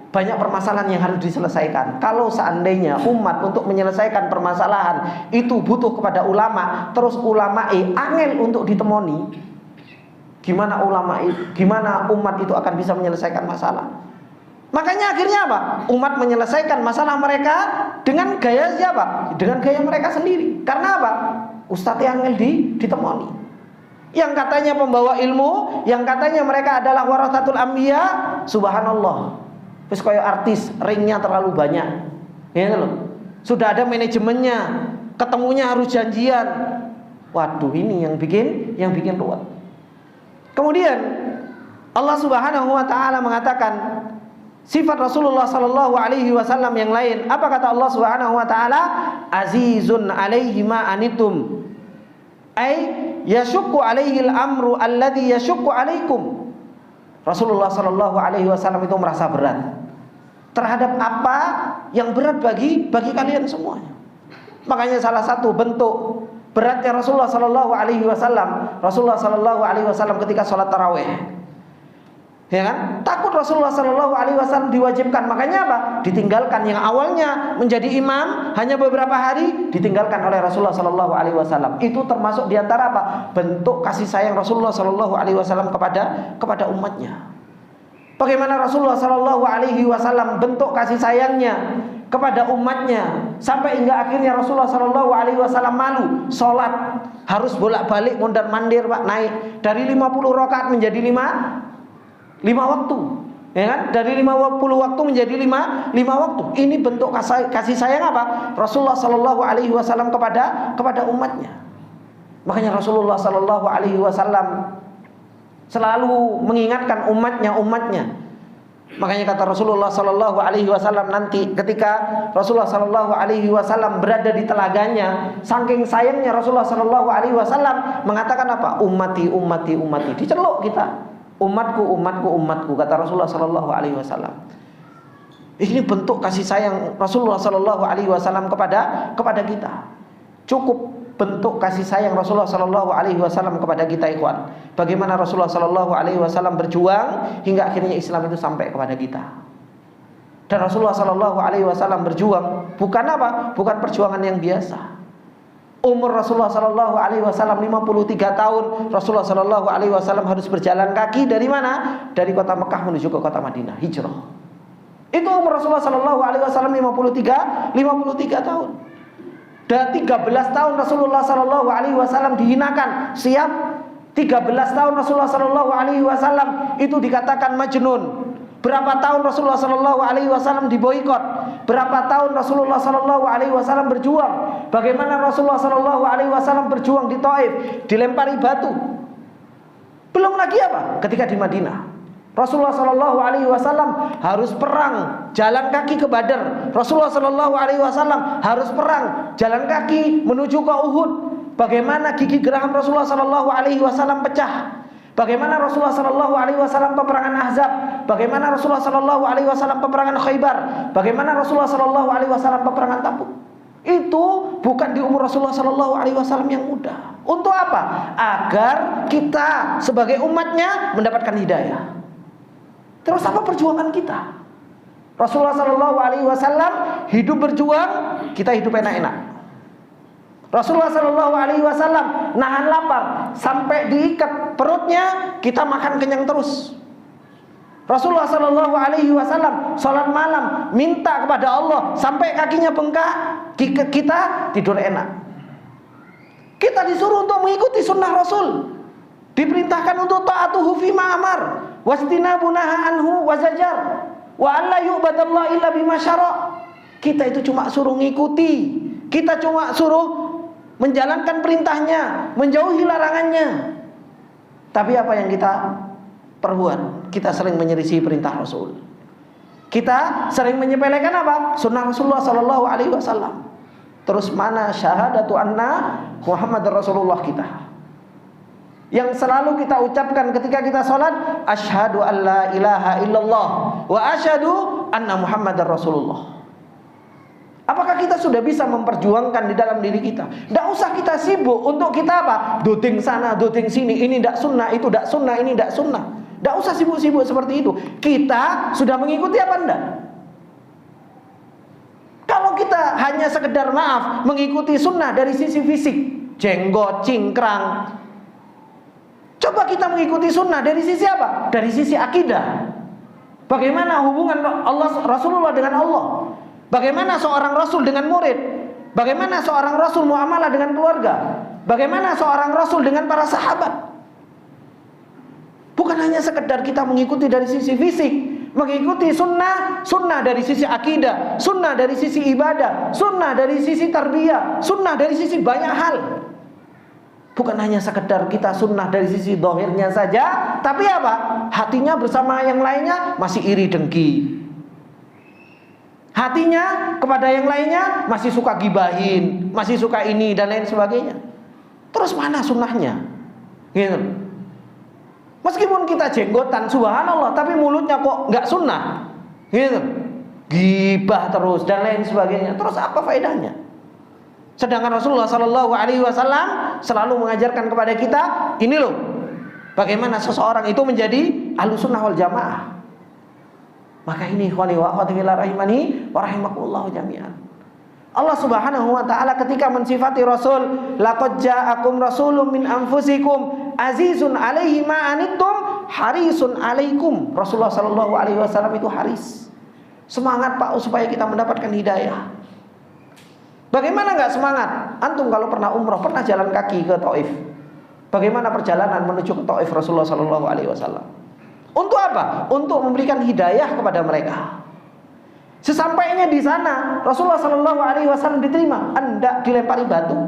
banyak permasalahan yang harus diselesaikan. Kalau seandainya umat untuk menyelesaikan permasalahan itu butuh kepada ulama, terus ulama angel untuk ditemoni, gimana umat itu akan bisa menyelesaikan masalah? Makanya akhirnya apa? Umat menyelesaikan masalah mereka dengan gaya siapa? Dengan gaya mereka sendiri. Karena apa? Ustadz angel ditemoni. Yang katanya pembawa ilmu, yang katanya mereka adalah warathatul anbiya, subhanallah. Terus kayak artis, ringnya terlalu banyak, gitu loh. Sudah ada manajemennya, ketemunya harus janjian. Waduh, ini yang bikin ruwet. Kemudian Allah Subhanahu wa taala mengatakan sifat Rasulullah sallallahu alaihi wasallam yang lain. Apa kata Allah Subhanahu wa taala? Azizun alaihi ma anitum. Ai yashukku alaihi al-amru alladhi yashukku alaikum. Rasulullah sallallahu alaihi wasallam itu merasa berat terhadap apa yang berat bagi kalian semuanya. Makanya salah satu bentuk beratnya Rasulullah sallallahu alaihi wasallam ketika sholat tarawih, ya kan? Takut Rasulullah sallallahu alaihi wasallam diwajibkan, makanya apa? Ditinggalkan yang awalnya menjadi imam hanya beberapa hari, ditinggalkan oleh Rasulullah sallallahu alaihi wasallam. Itu termasuk diantara apa? Bentuk kasih sayang Rasulullah sallallahu alaihi wasallam kepada umatnya. Bagaimana Rasulullah sallallahu alaihi wasallam bentuk kasih sayangnya kepada umatnya, Sampai hingga akhirnya Rasulullah Shallallahu Alaihi Wasallam malu sholat, harus bolak-balik mondar-mandir Pak, naik dari 50 rakaat menjadi 5 waktu, ya kan? Dari 50 waktu menjadi 5 waktu. Ini bentuk kasih sayang apa? Rasulullah Shallallahu Alaihi Wasallam kepada umatnya. Makanya Rasulullah Shallallahu Alaihi Wasallam selalu mengingatkan umatnya. Makanya kata Rasulullah Sallallahu Alaihi Wasallam, nanti ketika Rasulullah Sallallahu Alaihi Wasallam berada di telaganya, saking sayangnya Rasulullah Sallallahu Alaihi Wasallam mengatakan apa? Ummati, ummati, ummati. Diceluk kita, umatku, umatku, umatku, kata Rasulullah Sallallahu Alaihi Wasallam. Ini bentuk kasih sayang Rasulullah Sallallahu Alaihi Wasallam kepada kita. Cukup bentuk kasih sayang Rasulullah Sallallahu Alaihi Wasallam kepada kita, ikhwan. Bagaimana Rasulullah Sallallahu Alaihi Wasallam berjuang hingga akhirnya Islam itu sampai kepada kita. Dan Rasulullah Sallallahu Alaihi Wasallam berjuang bukan apa? Bukan perjuangan yang biasa. Umur Rasulullah Sallallahu Alaihi Wasallam 53 tahun. Rasulullah Sallallahu Alaihi Wasallam harus berjalan kaki dari mana? Dari kota Mekah menuju ke kota Madinah, hijrah. Itu umur Rasulullah Sallallahu Alaihi Wasallam 53 tahun. Dan 13 tahun Rasulullah Sallallahu Alaihi Wasallam dihinakan. Siap? 13 tahun Rasulullah Sallallahu Alaihi Wasallam itu dikatakan majnun. Berapa tahun Rasulullah Sallallahu Alaihi Wasallam diboikot? Berapa tahun Rasulullah Sallallahu Alaihi Wasallam berjuang? Bagaimana Rasulullah Sallallahu Alaihi Wasallam berjuang di Taif, dilempari batu? Belum lagi apa? Ketika di Madinah, Rasulullah Sallallahu Alaihi Wasallam harus perang jalan kaki ke Badar. Rasulullah Sallallahu Alaihi Wasallam harus perang jalan kaki menuju ke Uhud. Bagaimana gigi geraham Rasulullah Sallallahu Alaihi Wasallam pecah? Bagaimana Rasulullah Sallallahu Alaihi Wasallam peperangan Ahzab? Bagaimana Rasulullah Sallallahu Alaihi Wasallam peperangan Khaybar? Bagaimana Rasulullah Sallallahu Alaihi Wasallam peperangan Tabuk? Itu bukan di umur Rasulullah Sallallahu Alaihi Wasallam yang muda. Untuk apa? Agar kita sebagai umatnya mendapatkan hidayah. Terus apa perjuangan kita? Rasulullah Sallallahu Alaihi Wasallam hidup berjuang, kita hidup enak-enak. Rasulullah Sallallahu Alaihi Wasallam nahan lapar sampai diikat perutnya, kita makan kenyang terus. Rasulullah Sallallahu Alaihi Wasallam sholat malam minta kepada Allah sampai kakinya bengkak, kita tidur enak. Kita disuruh untuk mengikuti sunnah Rasul, diperintahkan untuk ta'atuhu fima amar wastinabu naha anhu wazajar wa alla yu'badallah illa bima syara'. Kita itu cuma suruh ngikuti, kita cuma suruh menjalankan perintahnya, menjauhi larangannya. Tapi apa yang kita perbuat? Kita sering menyelisih perintah Rasul. Kita sering menyepelekan apa? Sunnah Rasulullah Sallallahu Alaihi Wasallam. Terus mana syahadatu anna Muhammad Rasulullah kita, yang selalu kita ucapkan ketika kita sholat, asyhadu an la ilaha illallah wa asyhadu anna Muhammadar Rasulullah. Apakah kita sudah bisa memperjuangkan di dalam diri kita? Tidak usah kita sibuk untuk kita apa? Duding sana, duding sini, ini tidak sunnah, itu tidak sunnah, ini tidak sunnah. Tidak usah sibuk-sibuk seperti itu. Kita sudah mengikuti apa enggak? Kalau kita hanya sekedar maaf mengikuti sunnah dari sisi fisik, jenggot, cingkrang, coba kita mengikuti sunnah dari sisi apa? Dari sisi akidah. Bagaimana hubungan Rasulullah dengan Allah? Bagaimana seorang Rasul dengan murid? Bagaimana seorang Rasul muamalah dengan keluarga? Bagaimana seorang Rasul dengan para sahabat? Bukan hanya sekedar kita mengikuti dari sisi fisik, mengikuti sunnah dari sisi akidah, sunnah dari sisi ibadah, sunnah dari sisi tarbiyah, sunnah dari sisi banyak hal. Bukan hanya sekedar kita sunnah dari sisi zahirnya saja, tapi apa? Hatinya bersama yang lainnya masih iri dengki. Hatinya kepada yang lainnya masih suka gibahin, masih suka ini dan lain sebagainya. Terus mana sunnahnya? Gitu. Meskipun kita jenggotan, subhanallah, tapi mulutnya kok nggak sunnah, gitu. Gibah terus dan lain sebagainya. Terus apa faedahnya? Sedangkan Rasulullah Sallallahu Alaihi Wasallam selalu mengajarkan kepada kita, ini loh, bagaimana seseorang itu menjadi ahlussunnah wal jamaah. Maka ini ikhwani wa akhwati fillah rahimani wa rahimakumullah jami'an. Allah Subhanahu wa taala ketika mensifati Rasul, laqad ja'akum rasulun min anfusikum azizun 'alaihi ma anittum harisun 'alaikum. Rasulullah sallallahu alaihi wasallam itu haris. Semangat Pak supaya kita mendapatkan hidayah. Bagaimana nggak semangat? Antum kalau pernah umroh, pernah jalan kaki ke Taif, bagaimana perjalanan menuju ke Taif Rasulullah Shallallahu Alaihi Wasallam? Untuk apa? Untuk memberikan hidayah kepada mereka. Sesampainya di sana, Rasulullah Shallallahu Alaihi Wasallam diterima, Anda dilempari batu.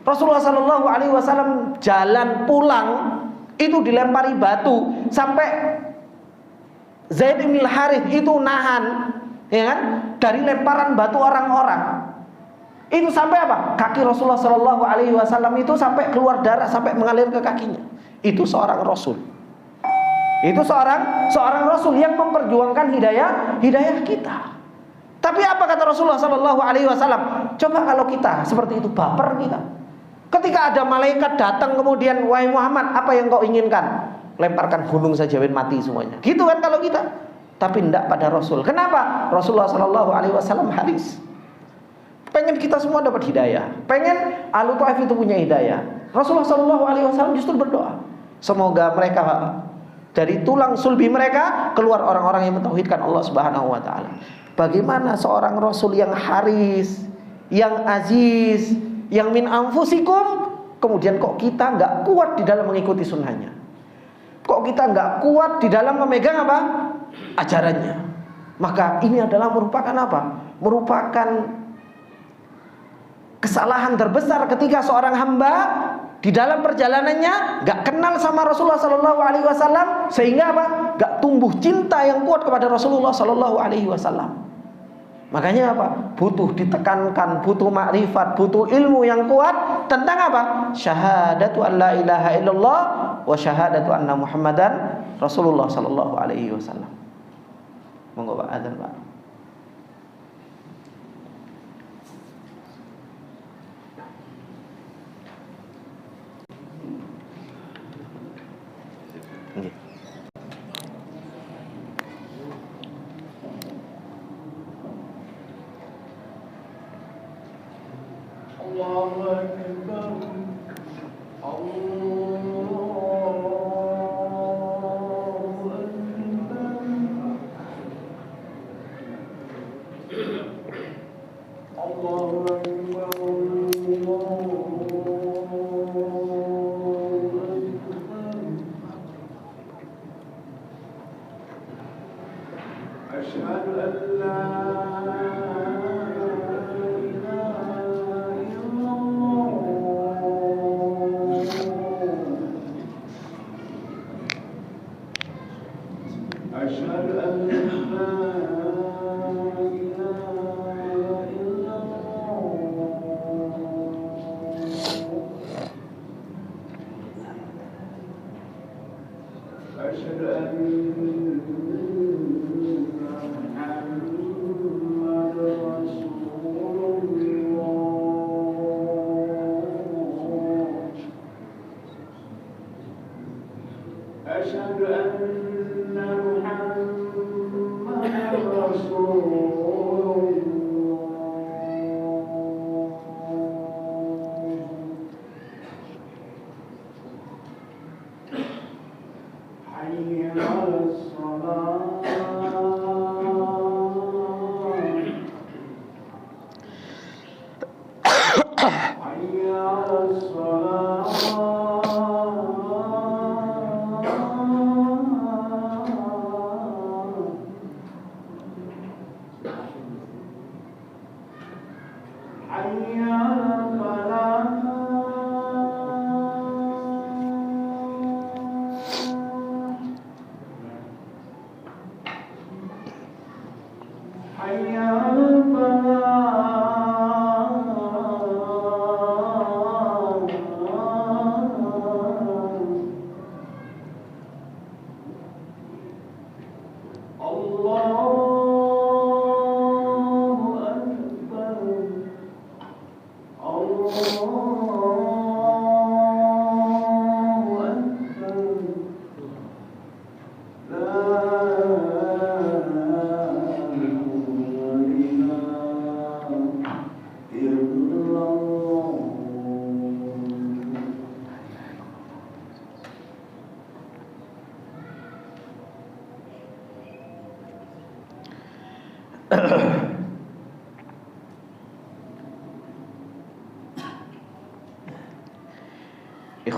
Rasulullah Shallallahu Alaihi Wasallam jalan pulang itu dilempari batu sampai Zaid bin Harith itu nahan, ya kan, dari lemparan batu orang-orang. Itu sampai apa? Kaki Rasulullah Shallallahu Alaihi Wasallam itu sampai keluar darah, sampai mengalir ke kakinya. Itu seorang Rasul. Itu seorang Rasul yang memperjuangkan hidayah kita. Tapi apa kata Rasulullah Shallallahu Alaihi Wasallam? Coba kalau kita seperti itu, baper kita. Ketika ada malaikat datang kemudian, wahai Muhammad, apa yang kau inginkan? Lemparkan gunung saja, mati semuanya. Gitu kan kalau kita. Tapi tidak pada Rasul. Kenapa? Rasulullah Shallallahu Alaihi Wasallam haris. Pengen kita semua dapat hidayah. Pengen Ahlu Taif itu punya hidayah. Rasulullah Shallallahu Alaihi Wasallam justru berdoa, semoga mereka dari tulang sulbi mereka keluar orang-orang yang mentauhidkan Allah Subhanahu Wa Taala. Bagaimana seorang Rasul yang haris, yang aziz, yang min anfusikum, kemudian kok kita nggak kuat di dalam mengikuti sunnahnya? Kok kita nggak kuat di dalam memegang apa? Ajarannya? Maka ini adalah merupakan apa? Merupakan kesalahan terbesar ketika seorang hamba di dalam perjalanannya nggak kenal sama Rasulullah Sallallahu Alaihi Wasallam, sehingga apa? Nggak tumbuh cinta yang kuat kepada Rasulullah Sallallahu Alaihi Wasallam. Makanya apa? Butuh ditekankan, butuh makrifat, butuh ilmu yang kuat tentang apa? Syahadatu an la ilaha illallah wa syahadatu anna Muhammadan Rasulullah Sallallahu Alaihi Wasallam. Monggo Pak, azan Pak.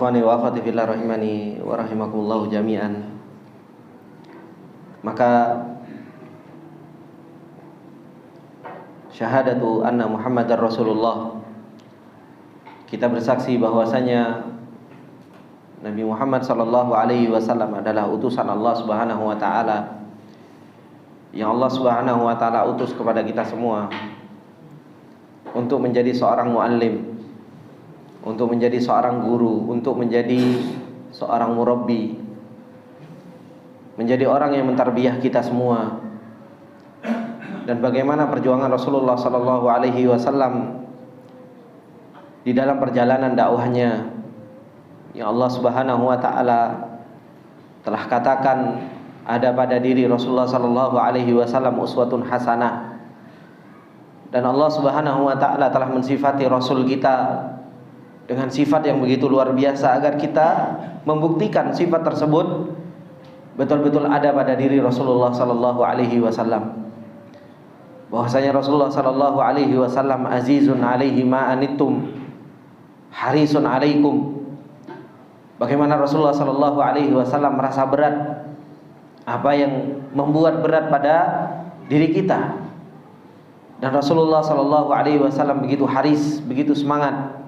Ikhwani wa akhwati fillah rahimani wa rahimakumullah jami'an. Maka syahadatu anna Muhammadar Rasulullah, kita bersaksi bahwasanya Nabi Muhammad sallallahu alaihi wasallam adalah utusan Allah Subhanahu wa taala, yang Allah Subhanahu wa taala utus kepada kita semua untuk menjadi seorang muallim, untuk menjadi seorang guru, untuk menjadi seorang murabbi, menjadi orang yang mentarbiyah kita semua. Dan bagaimana perjuangan Rasulullah sallallahu alaihi wasallam di dalam perjalanan dakwahnya, yang Allah Subhanahu wa taala telah katakan ada pada diri Rasulullah sallallahu alaihi wasallam uswatun hasanah. Dan Allah Subhanahu wa taala telah mensifati Rasul kita dengan sifat yang begitu luar biasa, agar kita membuktikan sifat tersebut betul-betul ada pada diri Rasulullah sallallahu alaihi wasallam. Bahwasanya Rasulullah sallallahu alaihi wasallam azizun alaihi ma anittum harisun alaikum. Bagaimana Rasulullah sallallahu alaihi wasallam merasa berat apa yang membuat berat pada diri kita. Dan Rasulullah sallallahu alaihi wasallam begitu haris, begitu semangat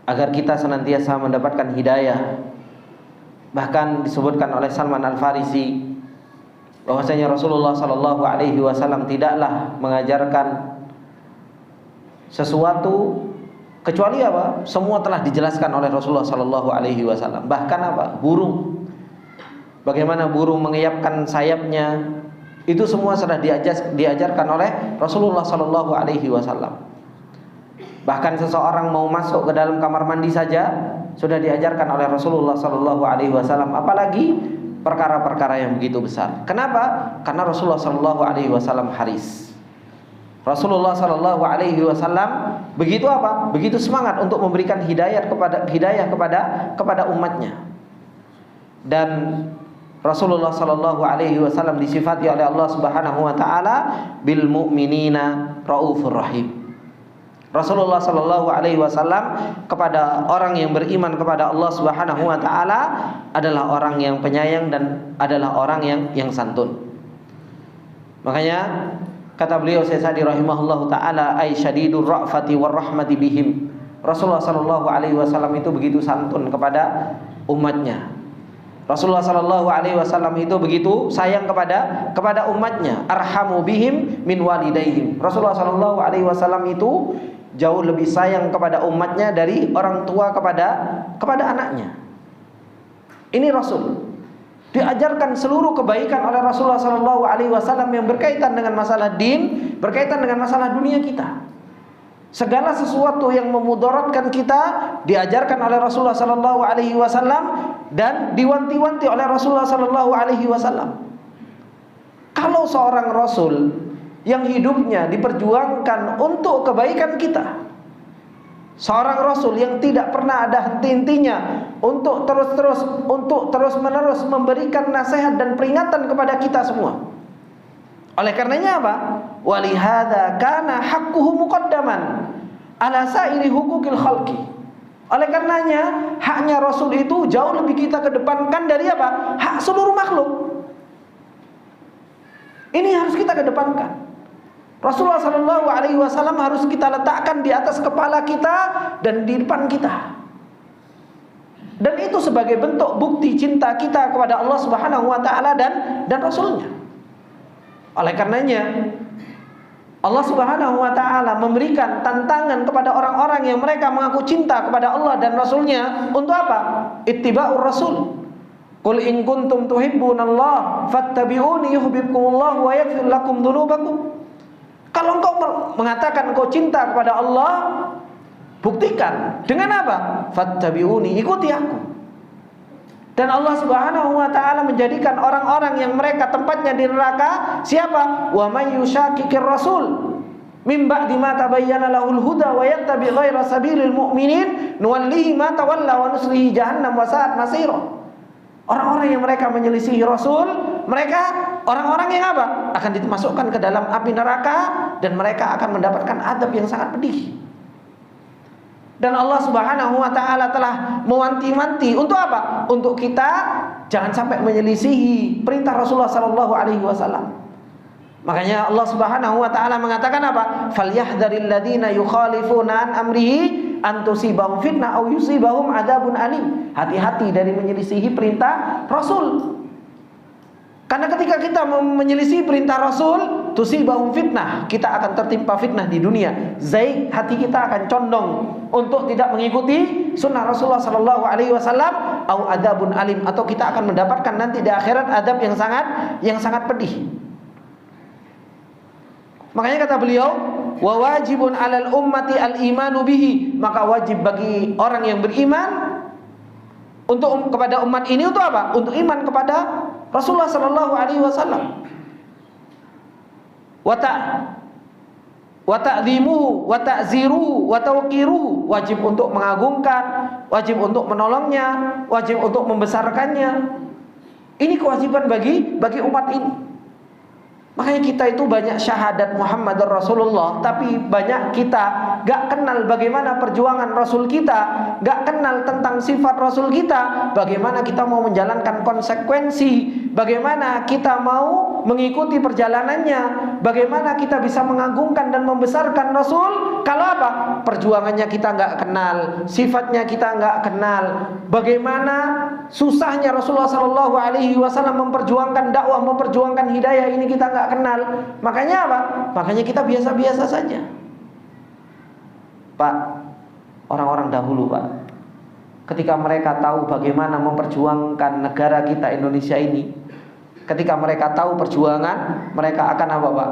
agar kita senantiasa mendapatkan hidayah. Bahkan disebutkan oleh Salman Al-Farisi bahwasanya Rasulullah sallallahu alaihi wasallam tidaklah mengajarkan sesuatu kecuali apa? Semua telah dijelaskan oleh Rasulullah sallallahu alaihi wasallam. Bahkan apa? Burung. Bagaimana burung mengeyapkan sayapnya, itu semua sudah diajarkan oleh Rasulullah sallallahu alaihi wasallam. Bahkan seseorang mau masuk ke dalam kamar mandi saja sudah diajarkan oleh Rasulullah sallallahu alaihi wasallam, apalagi perkara-perkara yang begitu besar. Kenapa? Karena Rasulullah sallallahu alaihi wasallam haris. Rasulullah sallallahu alaihi wasallam begitu apa? Begitu semangat untuk memberikan hidayah kepada umatnya. Dan Rasulullah sallallahu alaihi wasallam disifati oleh Allah Subhanahu wa taala bil mu'minina raufur rahim. Rasulullah sallallahu alaihi wasallam kepada orang yang beriman kepada Allah Subhanahu wa taala adalah orang yang penyayang dan adalah orang yang santun. Makanya kata beliau Syekh Sa'di rahimahullahu taala, ay syadidur ra'fati war rahmati bihim. Rasulullah sallallahu alaihi wasallam itu begitu santun kepada umatnya. Rasulullah sallallahu alaihi wasallam itu begitu sayang kepada umatnya. Arhamu bihim min walidaihim. Rasulullah sallallahu alaihi wasallam itu jauh lebih sayang kepada umatnya dari orang tua kepada anaknya. Ini Rasul. Diajarkan seluruh kebaikan oleh Rasulullah sallallahu alaihi wasallam yang berkaitan dengan masalah din, berkaitan dengan masalah dunia kita. Segala sesuatu yang memudaratkan kita diajarkan oleh Rasulullah sallallahu alaihi wasallam dan diwanti-wanti oleh Rasulullah sallallahu alaihi wasallam. Kalau seorang rasul yang hidupnya diperjuangkan untuk kebaikan kita, seorang rasul yang tidak pernah ada henti-hentinya untuk terus-menerus memberikan nasihat dan peringatan kepada kita semua. Oleh karenanya apa? Walihada kana haqquhu muqaddaman ala sa'iri huquqil khalqi. Oleh karenanya haknya Rasul itu jauh lebih kita kedepankan dari apa? Hak seluruh makhluk. Ini harus kita kedepankan. Rasulullah sallallahu alaihi wasallam harus kita letakkan di atas kepala kita dan di depan kita. Dan itu sebagai bentuk bukti cinta kita kepada Allah Subhanahu wa taala dan Rasulnya. Oleh karenanya Allah Subhanahu wa taala memberikan tantangan kepada orang-orang yang mereka mengaku cinta kepada Allah dan Rasulnya untuk apa? Ittiba'ur Rasul. Qul in kuntum tuhibbunallaha fattabi'uni yuhibbukumullah wa yaghfir lakum dzunubakum. Kalau engkau mengatakan engkau cinta kepada Allah, buktikan dengan apa? Fattabi'uni, ikuti aku. Dan Allah Subhanahu wa taala menjadikan orang-orang yang mereka tempatnya di neraka siapa? Wa may yushaqiqir rasul min ba'di ma tabayyana lahul huda wa yattabi' ghaira sabilil mu'minin nuwallihi ma tawalla wa nuslihi jahannam wa sa'at masira. Orang-orang yang mereka menyelisihi Rasul, mereka orang-orang yang apa? Akan dimasukkan ke dalam api neraka dan mereka akan mendapatkan adab yang sangat pedih. Dan Allah Subhanahu wa taala telah mewanti-wanti untuk apa? Untuk kita jangan sampai menyelisihi perintah Rasulullah sallallahu alaihi wasallam. Makanya Allah Subhanahu wa taala mengatakan apa? Falyahdharil ladzina yukhalifuna an amrihi an tusibahum fitnah aw yusibahum adzabun alim. Hati-hati dari menyelisihi perintah Rasul. Karena ketika kita menyelisih perintah Rasul, tusibahum fitnah, kita akan tertimpa fitnah di dunia. Zaid, hati kita akan condong untuk tidak mengikuti sunnah Rasulullah sallallahu alaihi wasallam, au adzabun alim, atau kita akan mendapatkan nanti di akhirat adab yang sangat pedih. Makanya kata beliau, wa wajibun 'alal ummati al-imanu bihi, maka wajib bagi orang yang beriman untuk kepada umat ini untuk apa? Untuk iman kepada Rasulullah sallallahu alaihi wasallam. Wa ta'dhimuhu wa ta'ziruhu wa tawqiruhu, wajib untuk mengagungkan, wajib untuk menolongnya, wajib untuk membesarkannya. Ini kewajiban bagi umat ini. Makanya kita itu banyak syahadat Muhammadur Rasulullah, tapi banyak kita gak kenal bagaimana perjuangan Rasul kita, gak kenal tentang sifat Rasul kita, bagaimana kita mau menjalankan konsekuensi, bagaimana kita mau mengikuti perjalanannya, bagaimana kita bisa mengagungkan dan membesarkan Rasul. Kalau apa? Perjuangannya kita gak kenal, sifatnya kita gak kenal, bagaimana susahnya Rasulullah SAW memperjuangkan dakwah, memperjuangkan hidayah, ini kita gak kenal. Makanya apa? Makanya kita biasa-biasa saja. Pak, orang-orang dahulu Pak, ketika mereka tahu bagaimana memperjuangkan negara kita Indonesia ini, ketika mereka tahu perjuangan, mereka akan apa Pak?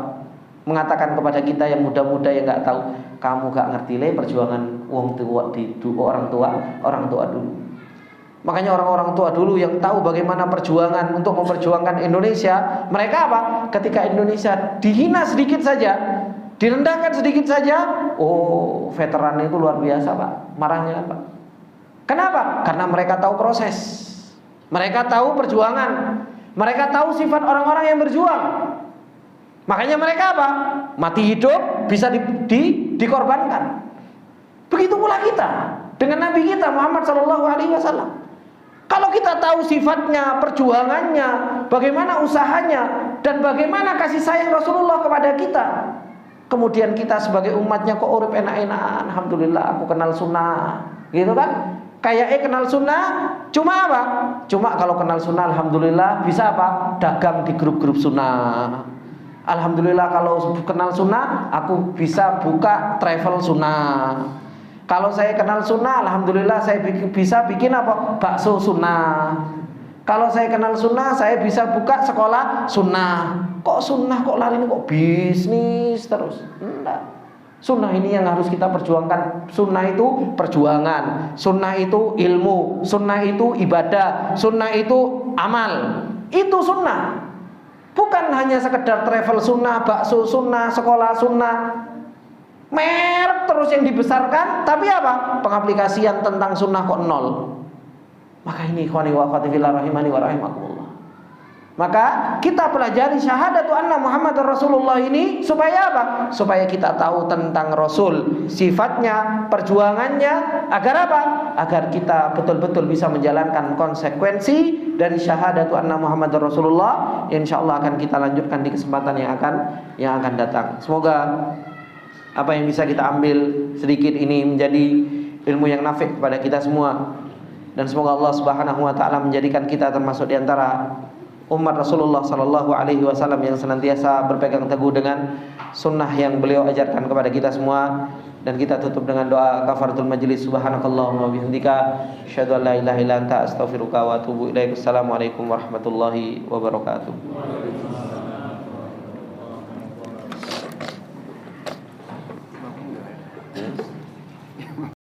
Mengatakan kepada kita yang muda-muda yang gak tahu, kamu gak ngerti le perjuangan orang tua dulu. Makanya orang-orang tua dulu yang tahu bagaimana perjuangan untuk memperjuangkan Indonesia, mereka apa? Ketika Indonesia dihina sedikit saja, direndahkan sedikit saja, oh veteran itu luar biasa Pak, marahnya Pak. Kenapa? Karena mereka tahu proses, mereka tahu perjuangan, mereka tahu sifat orang-orang yang berjuang. Makanya mereka apa? Mati hidup bisa dikorbankan. Begitu pula kita dengan Nabi kita Muhammad SAW. Kalau kita tahu sifatnya, perjuangannya, bagaimana usahanya, dan bagaimana kasih sayang Rasulullah kepada kita, kemudian kita sebagai umatnya kok urip enak-enakan, alhamdulillah aku kenal sunnah, gitu kan? Kayaknya kenal sunnah, cuma apa? Cuma kalau kenal sunnah, alhamdulillah bisa apa? Dagang di grup-grup sunnah. Alhamdulillah kalau kenal sunnah, aku bisa buka travel sunnah. Kalau saya kenal sunnah, alhamdulillah saya bisa bikin apa? Bakso sunnah. Kalau saya kenal sunnah, saya bisa buka sekolah sunnah. Kok sunnah kok lari ini kok bisnis terus? Enggak. Sunnah ini yang harus kita perjuangkan. Sunnah itu perjuangan, sunnah itu ilmu, sunnah itu ibadah, sunnah itu amal. Itu sunnah. Bukan hanya sekedar travel sunnah, bakso sunnah, sekolah sunnah, merek terus yang dibesarkan, tapi apa? Pengaplikasian tentang sunnah kok nol. Maka ini ikhwani wa akhwati fillah rahimani wa rahimakumullah. Maka kita pelajari syahadatu anna Muhammadar Rasulullah ini supaya apa? Supaya kita tahu tentang Rasul, sifatnya, perjuangannya, agar apa? Agar kita betul-betul bisa menjalankan konsekuensi dari syahadatu anna Muhammadar Rasulullah. Insyaallah akan kita lanjutkan di kesempatan yang akan datang. Semoga apa yang bisa kita ambil sedikit ini menjadi ilmu yang nafi' kepada kita semua, dan semoga Allah Subhanahu wa taala menjadikan kita termasuk di antara umat Rasulullah sallallahu alaihi wasallam yang senantiasa berpegang teguh dengan sunnah yang beliau ajarkan kepada kita semua. Dan kita tutup dengan doa kafaratul majlis. Subhanakallahumma wa bihamdika asyhadu an la ilaha illa anta astaghfiruka wa atubu ilaik. Assalamualaikum warahmatullahi wabarakatuh.